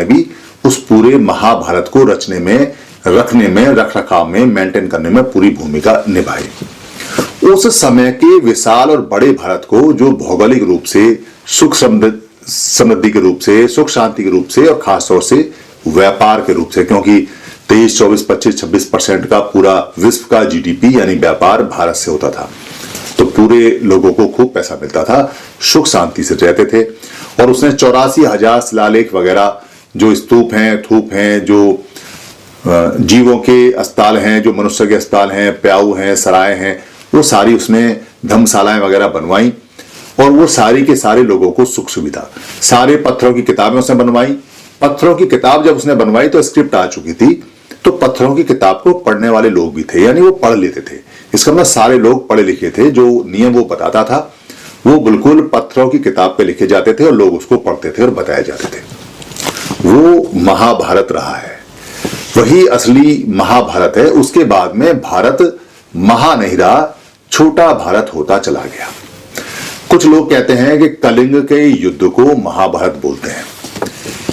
ने भी उस पूरे महाभारत को रचने में, रखने में, रख रखाव में, मेंटेन करने में पूरी भूमिका निभाई। उस समय के विशाल और बड़े भारत को, जो भौगोलिक रूप से, सुख समृद्धि के रूप से, सुख शांति के रूप से और खासतौर से व्यापार के रूप से, क्योंकि 23, 24, 25, 26% का पूरा विश्व का जीडीपी यानी व्यापार भारत से होता था, तो पूरे लोगों को खूब पैसा मिलता था, सुख शांति से रहते थे। और उसने 84,000 शिलालेख वगैरह, जो स्तूप हैं, थूप हैं, जो जीवों के अस्पताल हैं, जो मनुष्य के अस्पताल हैं, प्याऊ हैं, सराय हैं, वो सारी उसने धर्मशालाएं वगैरह बनवाई। और वो सारी के सारे लोगों को सुख सुविधा, सारे पत्थरों की किताबें उसने बनवाई। पत्थरों की किताब जब उसने बनवाई तो स्क्रिप्ट आ चुकी थी, तो पत्थरों की किताब को पढ़ने वाले लोग भी थे, यानी वो पढ़ लेते थे। इसका मतलब सारे लोग पढ़े लिखे थे। जो नियम वो बताता था वो बिल्कुल पत्थरों की किताब पे लिखे जाते थे और लोग उसको पढ़ते थे और बताए जाते थे। वो महाभारत रहा है, वही असली महाभारत है। उसके बाद में भारत महा नहीं रहा, छोटा भारत होता चला गया। कुछ लोग कहते हैं कि कलिंग के युद्ध को महाभारत बोलते हैं।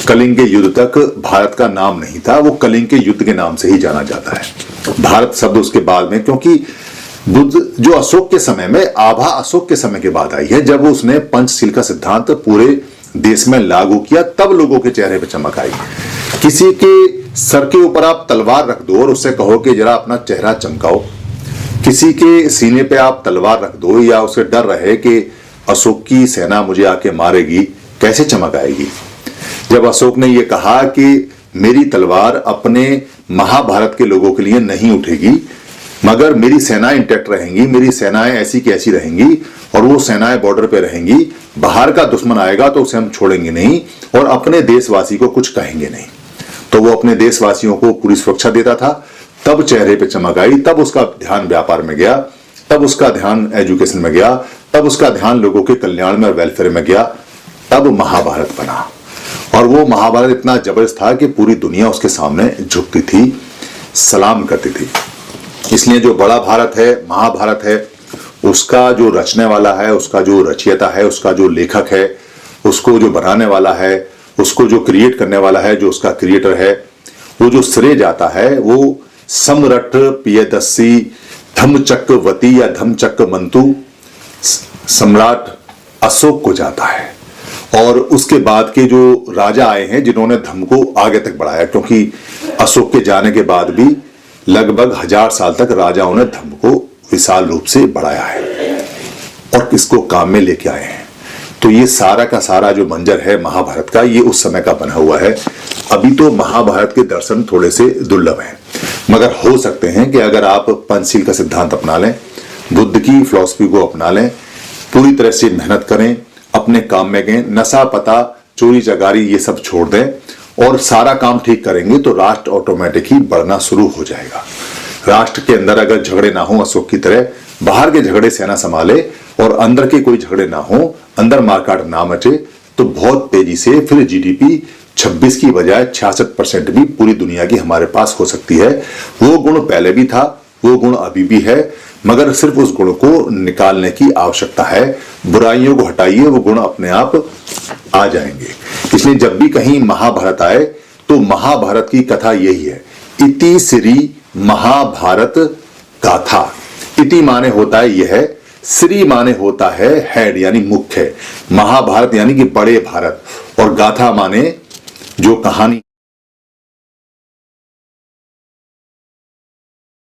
कलिंग के युद्ध तक भारत का नाम नहीं था, वो कलिंग के युद्ध के नाम से ही जाना जाता है। भारत शब्द उसके बाद में, क्योंकि बुद्ध जो अशोक के समय में, आभा अशोक के समय के बाद आई है, जब उसने पंचशील का सिद्धांत पूरे देश में लागू किया, तब लोगों के चेहरे पर चमक आई। किसी के सर के ऊपर आप तलवार रख दो और उससे कहो कि जरा अपना चेहरा चमकाओ, किसी के सीने पे आप तलवार रख दो या उसे डर रहे कि अशोक की सेना मुझे आके मारेगी, कैसे चमक आएगी। जब अशोक ने यह कहा कि मेरी तलवार अपने महाभारत के लोगों के लिए नहीं उठेगी, मगर मेरी सेनाएं इंटैक्ट रहेंगी, मेरी सेनाएं ऐसी की ऐसी रहेंगी और वो सेनाएं बॉर्डर पे रहेंगी, बाहर का दुश्मन आएगा तो उसे हम छोड़ेंगे नहीं और अपने देशवासी को कुछ कहेंगे नहीं, तो वो अपने देशवासियों को पूरी सुरक्षा देता था। तब चेहरे पे चमक आई, तब उसका ध्यान व्यापार में गया, तब उसका ध्यान एजुकेशन में गया, तब उसका ध्यान लोगों के कल्याण में और वेलफेयर में गया, तब महाभारत बना। और वो महाभारत इतना जबरदस्त था कि पूरी दुनिया उसके सामने झुकती थी, सलाम करती थी। इसलिए जो बड़ा भारत है, महाभारत है, उसका जो रचने वाला है, उसका जो रचयिता है, उसका जो लेखक है, उसको जो बनाने वाला है, उसको जो क्रिएट करने वाला है, जो उसका क्रिएटर है, वो जो श्रेय जाता है वो सम्राट प्रियदर्शी धम्मचक्रवर्ती या धम्मचक्रमंतु सम्राट अशोक को जाता है। और उसके बाद के जो राजा आए हैं जिन्होंने धर्म को आगे तक बढ़ाया, क्योंकि अशोक के जाने के बाद भी लगभग 1000 साल तक राजाओं ने धर्म को विशाल रूप से बढ़ाया है और इसको काम में लेके आए हैं। तो ये सारा का सारा जो मंजर है महाभारत का, ये उस समय का बना हुआ है। अभी तो महाभारत के दर्शन थोड़े से दुर्लभ हैं, मगर हो सकते हैं कि अगर आप पंचशील का सिद्धांत अपना लें, बुद्ध की फिलॉसफी को अपना लें, पूरी तरह से मेहनत करें, अपने काम में गए, नशा पता, चोरी चकारी ये सब छोड़ दें और सारा काम ठीक करेंगे तो राष्ट्र ऑटोमेटिक ही बढ़ना शुरू हो जाएगा। राष्ट्र के अंदर अगर झगड़े ना हो अशोक की तरह, बाहर के झगड़े सेना संभाले और अंदर के कोई झगड़े ना हो, अंदर मारकाट ना मचे, तो बहुत तेजी से फिर जीडीपी 26 की बजाय 66% भी पूरी दुनिया की हमारे पास हो सकती है। वो गुण पहले भी था, वो गुण अभी भी है, मगर सिर्फ उस गुण को निकालने की आवश्यकता है। बुराइयों को हटाइए, वो गुण अपने आप आ जाएंगे। इसलिए जब भी कहीं महाभारत आए तो महाभारत की कथा यही है, इति श्री महाभारत गाथा। इति माने होता है यह, श्री माने होता है हेड यानी मुख्य, महाभारत यानी कि बड़े भारत, और गाथा माने जो कहानी।